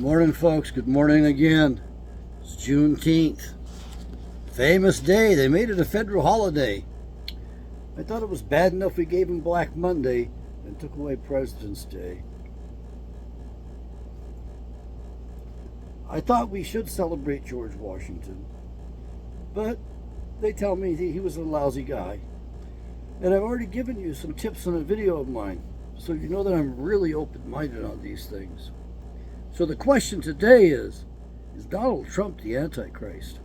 Morning, folks. Good morning again. It's Juneteenth. Famous day. They made it a federal holiday. I thought it was bad enough we gave them Black Monday and took away President's Day. I thought we should celebrate George Washington, but they tell me he was a lousy guy. And I've already given you some tips on a video of mine, so you know that I'm really open-minded on these things. So the question today is Donald Trump the Antichrist?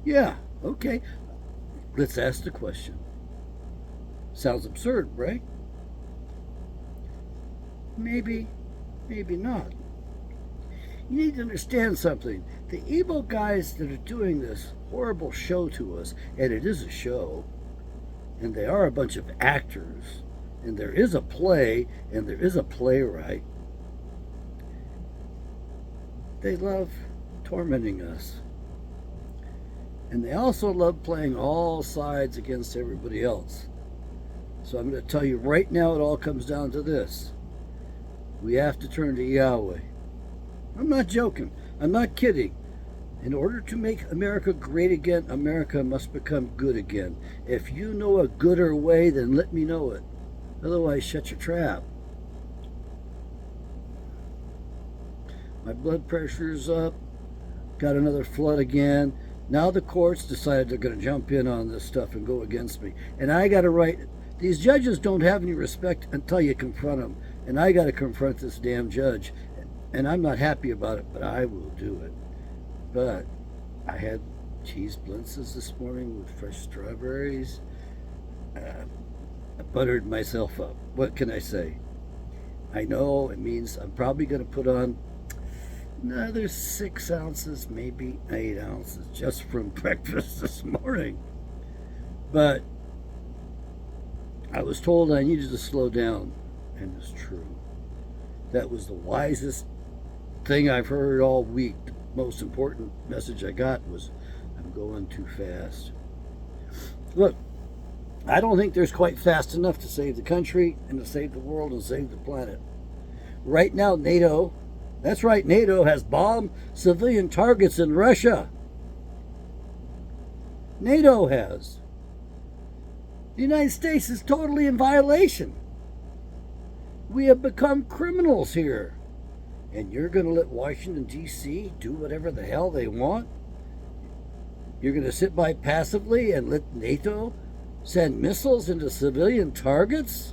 Yeah, okay. Let's ask the question. Sounds absurd, right? Maybe, maybe not. You need to understand something. The evil guys that are doing this horrible show to us, and it is a show, and they are a bunch of actors, and there is a play, and there is a playwright. They love tormenting us. And they also love playing all sides against everybody else. So I'm going to tell you right now, it all comes down to this. We have to turn to Yahweh. I'm not joking. I'm not kidding. In order to make America great again, America must become good again. If you know a gooder way, then let me know it. Otherwise, shut your trap. My blood pressure's up. Got another flood again. Now the courts decided they're going to jump in on this stuff and go against me. And I got to write. These judges don't have any respect until you confront them. And I got to confront this damn judge. And I'm not happy about it, but I will do it. But I had cheese blintzes this morning with fresh strawberries. I buttered myself up. What can I say? I know it means I'm probably going to put on another 6 ounces, maybe 8 ounces, just from breakfast this morning. But I was told I needed to slow down, and it's true. That was the wisest thing I've heard all week. The most important message I got was, I'm going too fast. Look, I don't think there's quite fast enough to save the country and to save the world and save the planet. Right now, NATO, that's right, NATO has bombed civilian targets in Russia. NATO has. The United States is totally in violation. We have become criminals here. And you're going to let Washington, D.C. do whatever the hell they want? You're going to sit by passively and let NATO send missiles into civilian targets?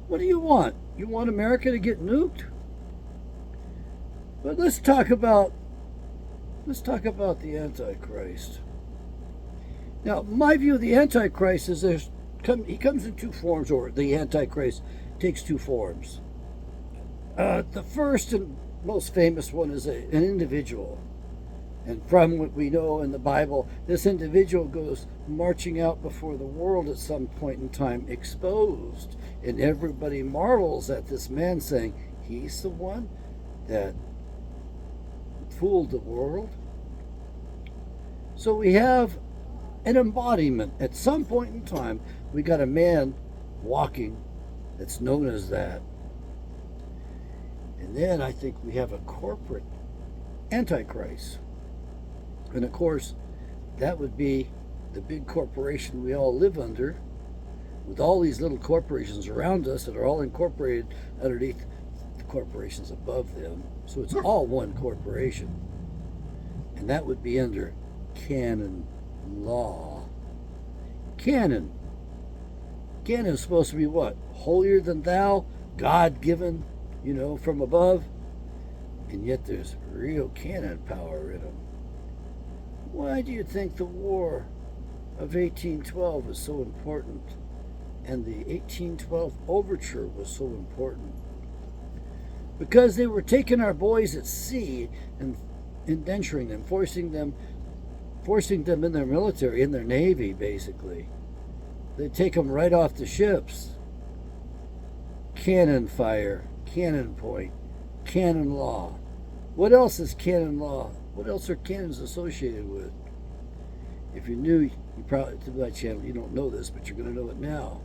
What do you want? You want America to get nuked? But let's talk about the Antichrist. Now, my view of the Antichrist is he comes in two forms, or the Antichrist takes two forms. The first and most famous one is an individual. And from what we know in the Bible, this individual goes marching out before the world at some point in time, exposed. And everybody marvels at this man, saying, he's the one that fooled the world. So we have an embodiment. At some point in time, we got a man walking that's known as that. And then I think we have a corporate Antichrist. And of course, that would be the big corporation we all live under, with all these little corporations around us that are all incorporated underneath the corporations above them. So it's all one corporation. And that would be under canon law. Canon. Canon is supposed to be what? Holier than thou, God-given, from above. And yet there's real canon power in them. Why do you think the War of 1812 was so important and the 1812 Overture was so important? Because they were taking our boys at sea and indenturing them, forcing them in their military, in their navy, basically. They'd take them right off the ships. Cannon fire, cannon point, canon law. What else is canon law? What else are cannons associated with? If you knew, you probably, to my channel, you don't know this, but you're going to know it now.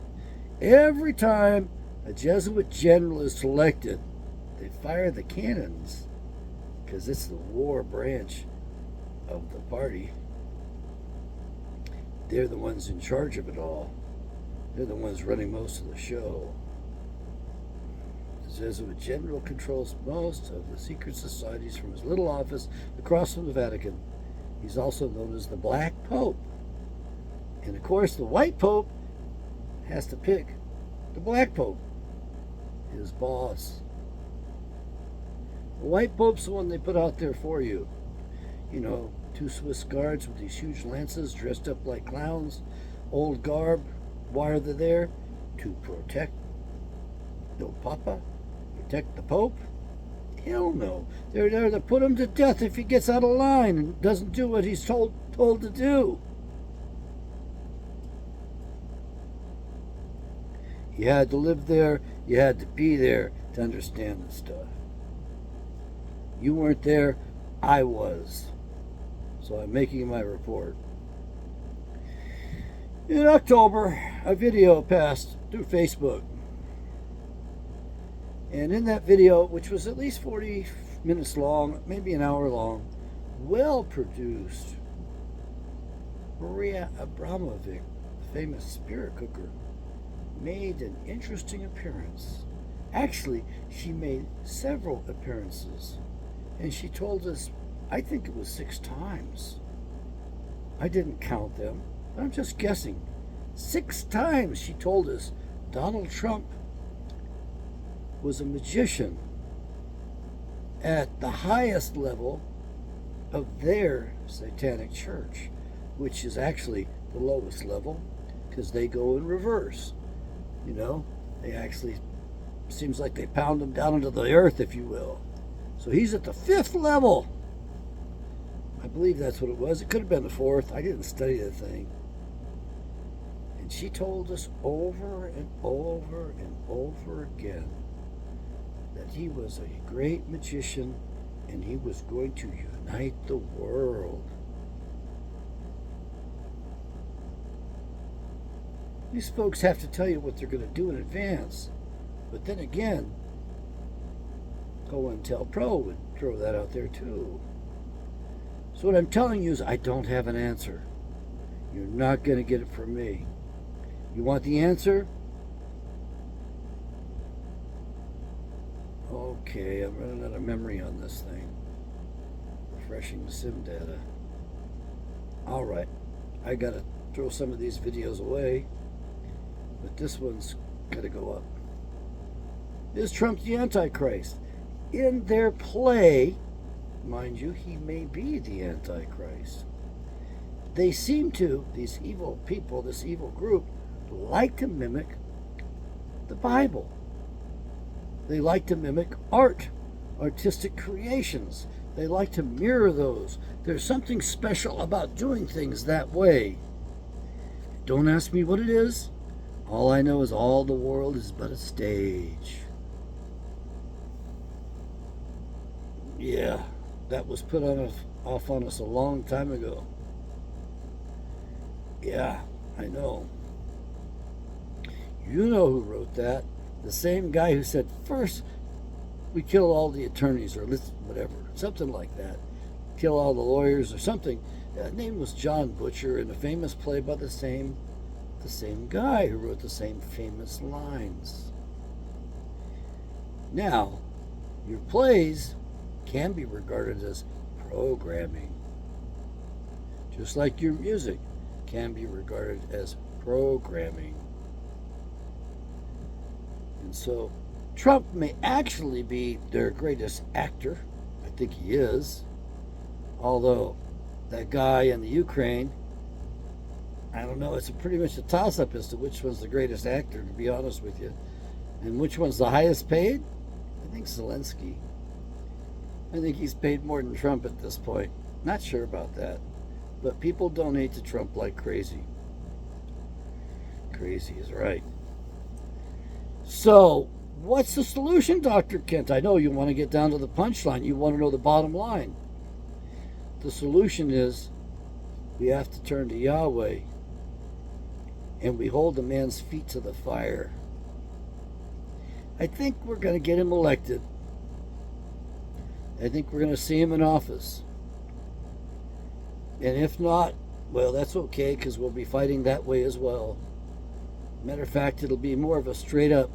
Every time a Jesuit general is selected, fire the cannons, because it's the war branch of the party. They're the ones in charge of it all. They're the ones running most of the show. The Jesuit general controls most of the secret societies from his little office across from the Vatican. He's also known as the Black Pope. And of course, the White Pope has to pick the Black Pope, his boss. The White Pope's the one they put out there for you. You know, 2 Swiss guards with these huge lances dressed up like clowns, old garb. Why are they there? To protect the Papa? Protect the Pope? Hell no. They're there to put him to death if he gets out of line and doesn't do what he's told to do. You had to live there, you had to be there to understand this stuff. You weren't there, I was. So I'm making my report. In October, a video passed through Facebook. And in that video, which was at least 40 minutes long, maybe an hour long, well produced, Maria Abramovic, the famous spirit cooker, made an interesting appearance. Actually, she made several appearances. And she told us, I think it was 6 times. I didn't count them, but I'm just guessing. 6 times she told us Donald Trump was a magician at the highest level of their satanic church, which is actually the lowest level because they go in reverse. You know, they actually, seems like they pound him down into the earth, if you will. So he's at the 5th level. I believe that's what it was. It could have been the 4th. I didn't study the thing. And she told us over and over and over again that he was a great magician and he was going to unite the world. These folks have to tell you what they're going to do in advance. But then again, COINTELPRO would throw that out there too. So what I'm telling you is I don't have an answer. You're not going to get it from me. You want the answer? Okay, I'm running out of memory on this thing. Refreshing the sim data. Alright, I got to throw some of these videos away. But this one's got to go up. Is Trump the Antichrist? In their play, mind you, he may be the Antichrist. They seem to, these evil people, this evil group, like to mimic the Bible. They like to mimic art, artistic creations. They like to mirror those. There's something special about doing things that way. Don't ask me what it is. All I know is all the world is but a stage. Yeah, that was put off on us a long time ago. Yeah, I know. You know who wrote that. The same guy who said, first we kill all the attorneys, or whatever, something like that. Kill all the lawyers or something. That name was John Butcher in a famous play by the same guy who wrote the same famous lines. Now, your plays can be regarded as programming. Just like your music can be regarded as programming. And so, Trump may actually be their greatest actor. I think he is. Although, that guy in the Ukraine, I don't know, it's pretty much a toss-up as to which one's the greatest actor, to be honest with you. And which one's the highest paid? I think Zelensky. I think he's paid more than Trump at this point. Not sure about that. But people donate to Trump like crazy. Crazy is right. So, what's the solution, Dr. Kent? I know you want to get down to the punchline. You want to know the bottom line. The solution is we have to turn to Yahweh and we hold the man's feet to the fire. I think we're going to get him elected. I think we're going to see him in office. And if not, well, that's okay because we'll be fighting that way as well. Matter of fact, it'll be more of a straight up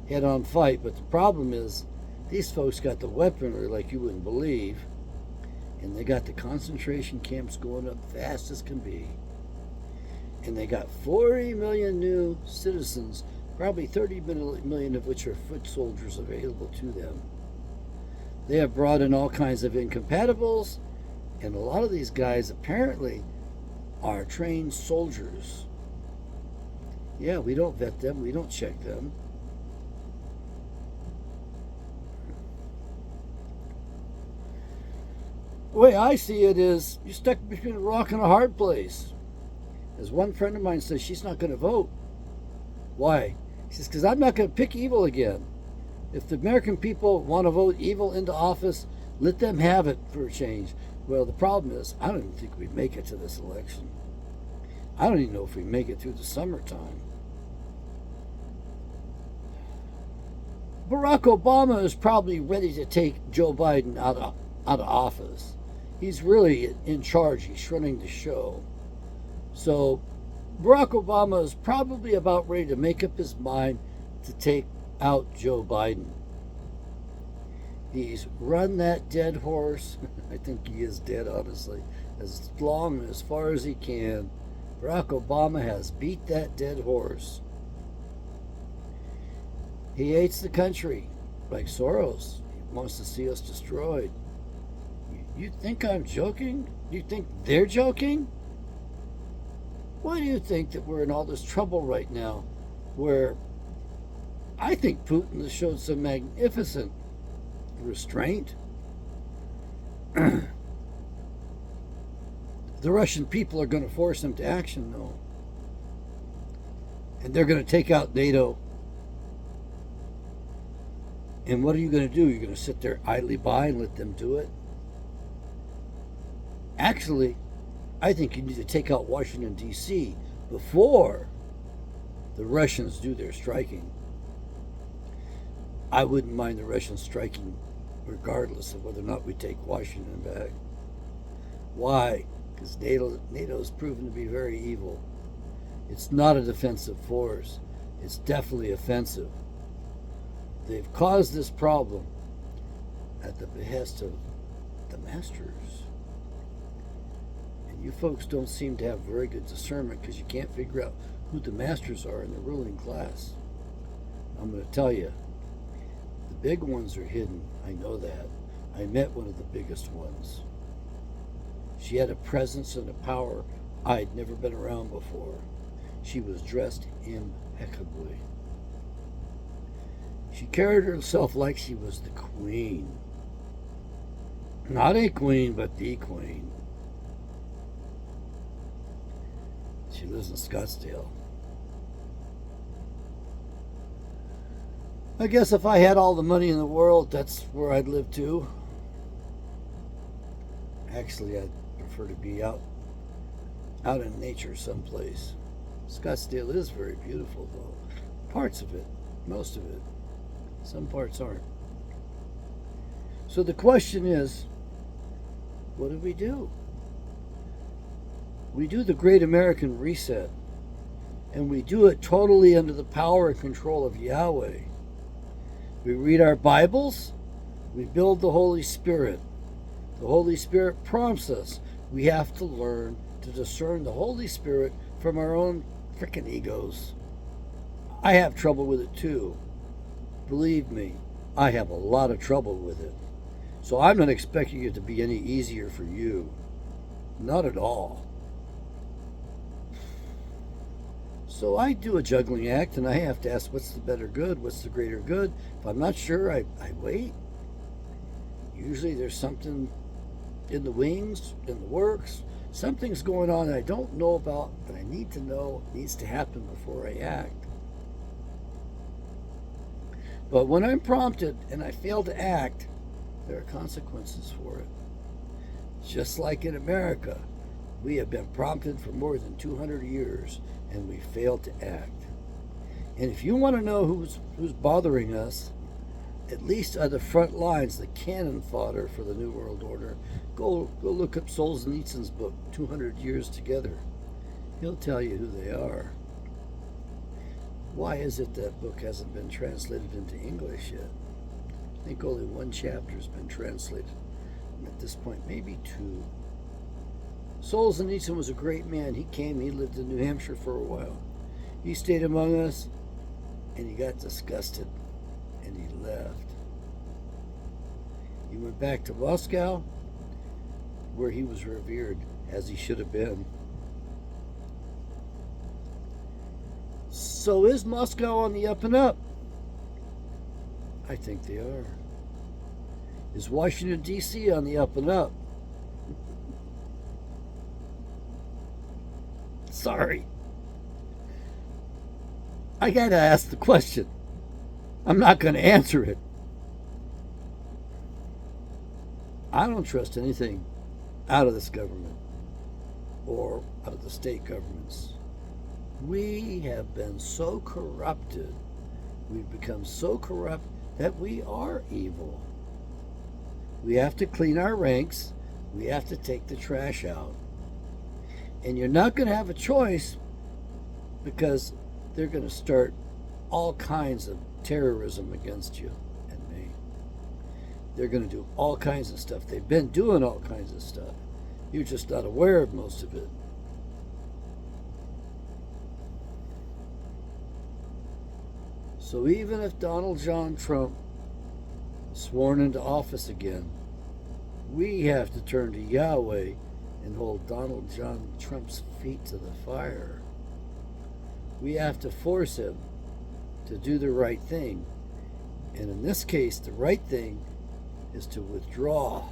head on fight. But the problem is, these folks got the weaponry like you wouldn't believe. And they got the concentration camps going up fast as can be. And they got 40 million new citizens, probably 30 million of which are foot soldiers available to them. They have brought in all kinds of incompatibles, and a lot of these guys apparently are trained soldiers. Yeah, we don't vet them, we don't check them. The way I see it is, you're stuck between a rock and a hard place. As one friend of mine says, she's not going to vote. Why? She says, because I'm not going to pick evil again. If the American people want to vote evil into office, let them have it for a change. Well, the problem is, I don't even think we make it to this election. I don't even know if we make it through the summertime. Barack Obama is probably ready to take Joe Biden out of office. He's really in charge. He's running the show. So Barack Obama is probably about ready to make up his mind to take out Joe Biden. He's run that dead horse. I think he is dead, honestly, as long and as far as he can. Barack Obama has beat that dead horse. He hates the country, like Soros. He wants to see us destroyed. You think I'm joking? You think they're joking? Why do you think that we're in all this trouble right now, where I think Putin has showed some magnificent restraint? The Russian people are going to force him to action, though. And they're going to take out NATO. And what are you going to do? You're going to sit there idly by and let them do it? Actually, I think you need to take out Washington, D.C. before the Russians do their striking. I wouldn't mind the Russians striking regardless of whether or not we take Washington back. Why? Because NATO has proven to be very evil. It's not a defensive force. It's definitely offensive. They've caused this problem at the behest of the masters. And you folks don't seem to have very good discernment because you can't figure out who the masters are in the ruling class. I'm going to tell you, the big ones are hidden. I know that. I met one of the biggest ones. She had a presence and a power I'd never been around before. She was dressed impeccably. She carried herself like she was the queen. Not a queen, but the queen. She lives in Scottsdale. I guess if I had all the money in the world, that's where I'd live too. Actually, I'd prefer to be out in nature someplace. Scottsdale is very beautiful, though. Parts of it, most of it. Some parts aren't. So the question is, what do? We do the Great American Reset, and we do it totally under the power and control of Yahweh. We read our Bibles, we build the Holy Spirit. The Holy Spirit prompts us. We have to learn to discern the Holy Spirit from our own frickin' egos. I have trouble with it too. Believe me, I have a lot of trouble with it. So I'm not expecting it to be any easier for you. Not at all. So I do a juggling act and I have to ask, what's the better good? What's the greater good? If I'm not sure, I wait. Usually there's something in the wings, in the works. Something's going on that I don't know about, that I need to know, needs to happen before I act. But when I'm prompted and I fail to act, there are consequences for it. Just like in America, we have been prompted for more than 200 years and we failed to act. And if you want to know who's bothering us at least are the front lines, the cannon fodder for the New World Order. Go look up Solzhenitsyn's book, 200 Years Together. He'll tell you who they are. Why is it that book hasn't been translated into English yet? I think only one chapter has been translated. And at this point, maybe two. Solzhenitsyn was a great man. He lived in New Hampshire for a while. He stayed among us, and he got disgusted, and he left. He went back to Moscow, where he was revered, as he should have been. So is Moscow on the up and up? I think they are. Is Washington, D.C. on the up and up? Sorry. I gotta ask the question. I'm not gonna answer it. I don't trust anything out of this government or out of the state governments. We have been so corrupted, we've become so corrupt that we are evil. We have to clean our ranks, we have to take the trash out. And you're not going to have a choice, because they're going to start all kinds of terrorism against you and me. They're going to do all kinds of stuff. They've been doing all kinds of stuff. You're just not aware of most of it. So even if Donald John Trump is sworn into office again, we have to turn to Yahweh and hold Donald John Trump's feet to the fire. We have to force him to do the right thing. And in this case, the right thing is to withdraw,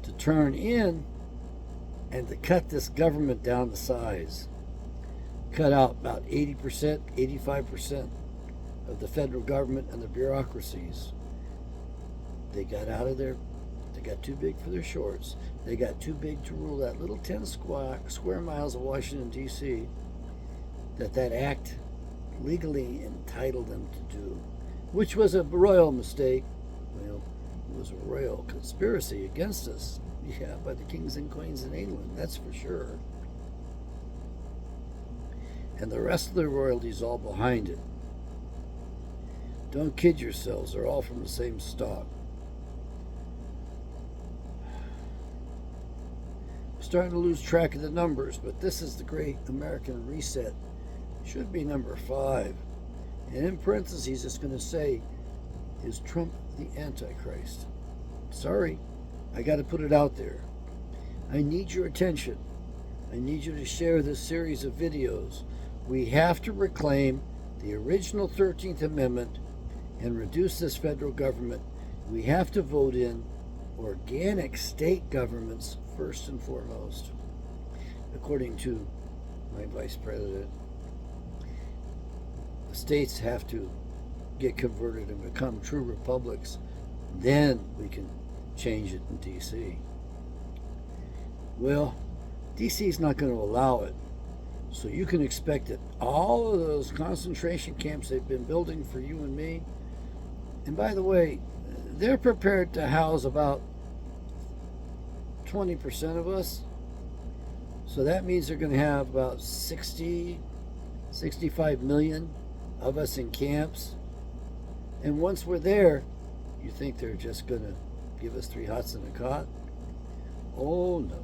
to turn in and to cut this government down to size. Cut out about 80%, 85% of the federal government and the bureaucracies. They got out of there. They got too big for their shorts. They got too big to rule that little 10 square miles of Washington, D.C. that act legally entitled them to do, which was a royal mistake. Well, it was a royal conspiracy against us, yeah, by the kings and queens in England, that's for sure. And the rest of the royalty's all behind it. Don't kid yourselves, they're all from the same stock. Starting to lose track of the numbers, but this is the Great American Reset. Should be number 5. And in parentheses, it's going to say, is Trump the Antichrist? Sorry, I got to put it out there. I need your attention. I need you to share this series of videos. We have to reclaim the original 13th Amendment and reduce this federal government. We have to vote in organic state governments first and foremost, according to my vice president. The states have to get converted and become true republics. Then we can change it in D.C. Well, D.C. is not going to allow it. So you can expect that all of those concentration camps they've been building for you and me, and by the way, they're prepared to house about 20% of us. So that means they're going to have about 65 million of us in camps. And once we're there, you think they're just going to give us 3 hots and a cot? Oh no.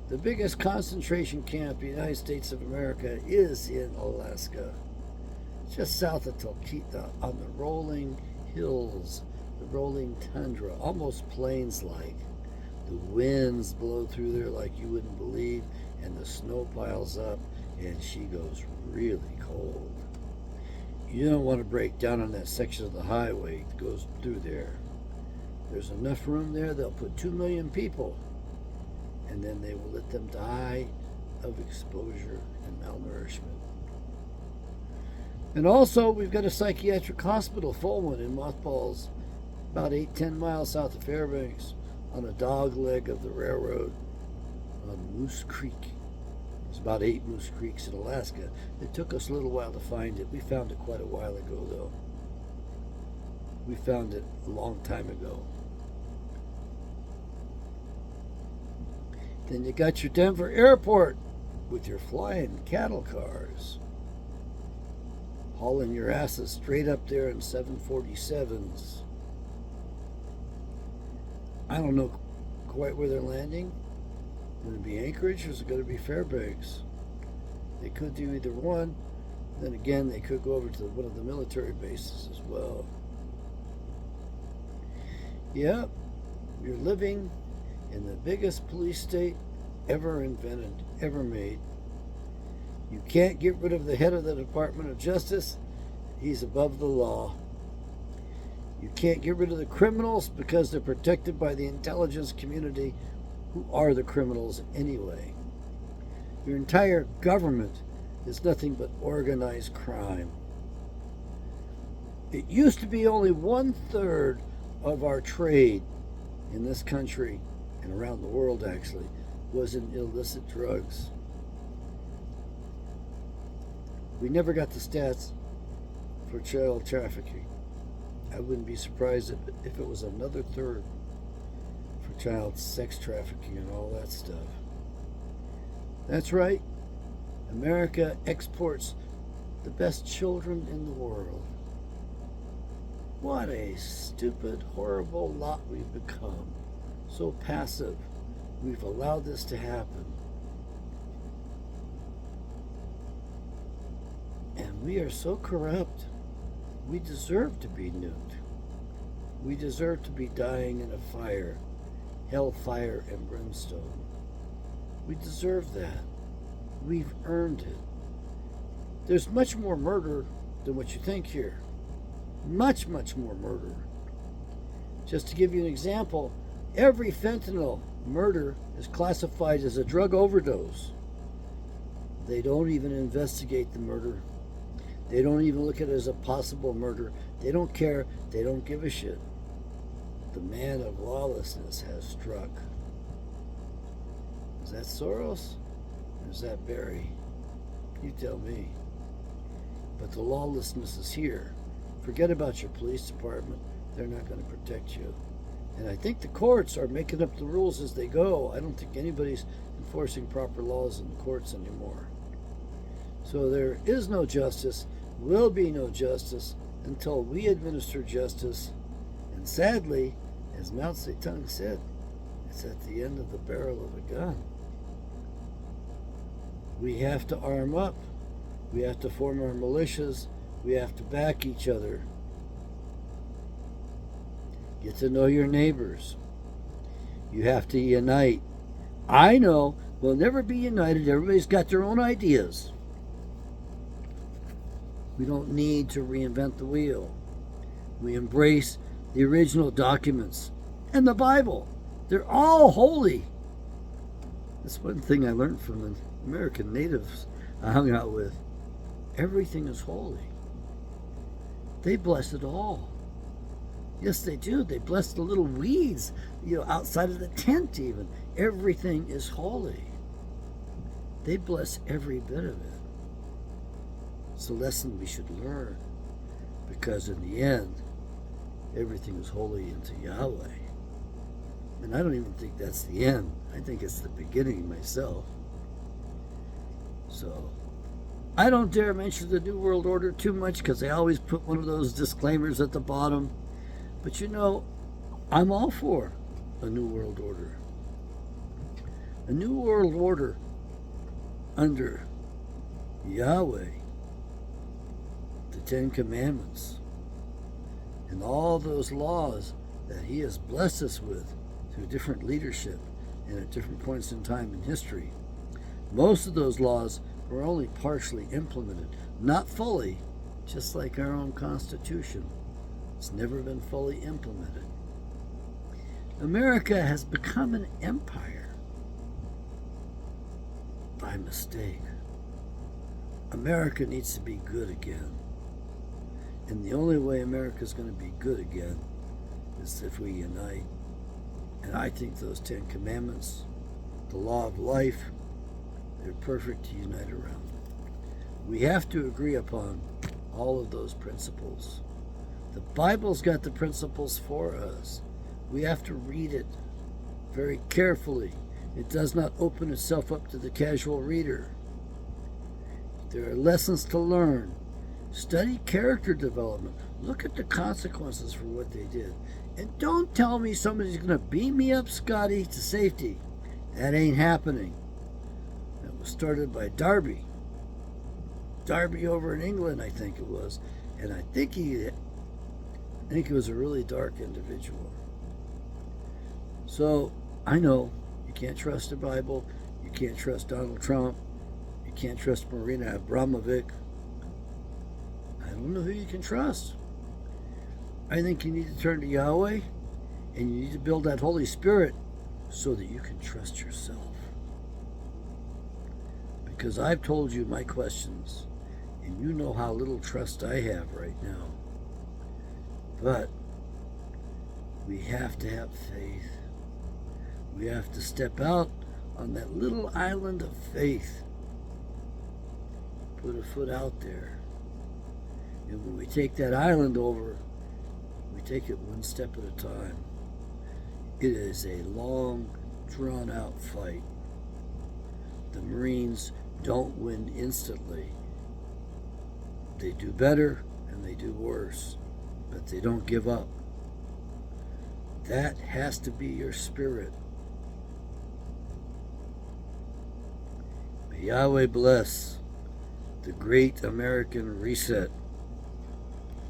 The biggest concentration camp in the United States of America is in Alaska, just south of Talkeetna, on the rolling hills, the rolling tundra, almost plains-like. The winds blow through there like you wouldn't believe, and the snow piles up, and she goes really cold. You don't want to break down on that section of the highway that goes through there. There's enough room there, they'll put 2 million people, and then they will let them die of exposure and malnourishment. And also, we've got a psychiatric hospital, full one, in mothballs, about 8-10 miles south of Fairbanks, on a dog leg of the railroad on Moose Creek. As about 8 Moose Creeks in Alaska. It took us a little while to find it. We found it quite a while ago, though. We found it a long time ago. Then you got your Denver airport with your flying cattle cars, hauling your asses straight up there in 747s. I don't know quite where they're landing. Going to be Anchorage or is it going to be Fairbanks? They could do either one. Then again, they could go over to one of the military bases as well. Yep, you're living in the biggest police state ever invented, ever made. You can't get rid of the head of the Department of Justice. He's above the law. You can't get rid of the criminals because they're protected by the intelligence community, who are the criminals anyway. Your entire government is nothing but organized crime. It used to be only 1/3 of our trade in this country and around the world actually was in illicit drugs. We never got the stats for child trafficking. I wouldn't be surprised if it was another third for child sex trafficking and all that stuff. That's right. America exports the best children in the world. What a stupid, horrible lot we've become. So passive. We've allowed this to happen. And we are so corrupt. We deserve to be nuked. We deserve to be dying in a fire, hellfire and brimstone. We deserve that. We've earned it. There's much more murder than what you think here. Much, much more murder. Just to give you an example, every fentanyl murder is classified as a drug overdose. They don't even investigate the murder. They don't even look at it as a possible murder. They don't care. They don't give a shit. The man of lawlessness has struck. Is that Soros? Or is that Barry? You tell me. But the lawlessness is here. Forget about your police department. They're not going to protect you. And I think the courts are making up the rules as they go. I don't think anybody's enforcing proper laws in the courts anymore. So there is no justice, will be no justice until we administer justice. And sadly, as Mao Zedong said, it's at the end of the barrel of a gun. We have to arm up. We have to form our militias. We have to back each other. Get to know your neighbors. You have to unite. I know we'll never be united. Everybody's got their own ideas. We don't need to reinvent the wheel. We embrace the original documents and the Bible. They're all holy. That's one thing I learned from the American natives I hung out with. Everything is holy. They bless it all. Yes, they do. They bless the little weeds, outside of the tent even. Everything is holy. They bless every bit of it. It's a lesson we should learn, because in the end, everything is holy unto Yahweh. And I don't even think that's the end. I think it's the beginning myself. So, I don't dare mention the New World Order too much because I always put one of those disclaimers at the bottom. But I'm all for a New World Order. A New World Order under Yahweh, the Ten Commandments, and all those laws that He has blessed us with through different leadership and at different points in time in history. Most of those laws were only partially implemented, not fully, just like our own Constitution. It's never been fully implemented. America has become an empire by mistake. America needs to be good again. And the only way America's going to be good again is if we unite. And I think those 10 Commandments, the law of life, They're perfect to unite around. We have to agree upon all of those principles. The Bible's got the principles for us. We have to read it very carefully. It does not open itself up to the casual reader. There are lessons to learn. Study character development. Look at the consequences for what they did. And don't tell me somebody's going to beat me up, Scotty, to safety. That ain't happening. That was started by Darby. Darby over in England, I think it was. And I think he was a really dark individual. So, I know you can't trust the Bible. You can't trust Donald Trump. You can't trust Marina Abramovic. I don't know who you can trust. I think you need to turn to Yahweh, and you need to build that Holy Spirit so that you can trust yourself. Because I've told you my questions, and you know how little trust I have right now. But we have to have faith. We have to step out on that little island of faith. Put a foot out there. And when we take that island over, we take it one step at a time. It is a long, drawn-out fight. The Marines don't win instantly. They do better and they do worse, but they don't give up. That has to be your spirit. May Yahweh bless the great American reset.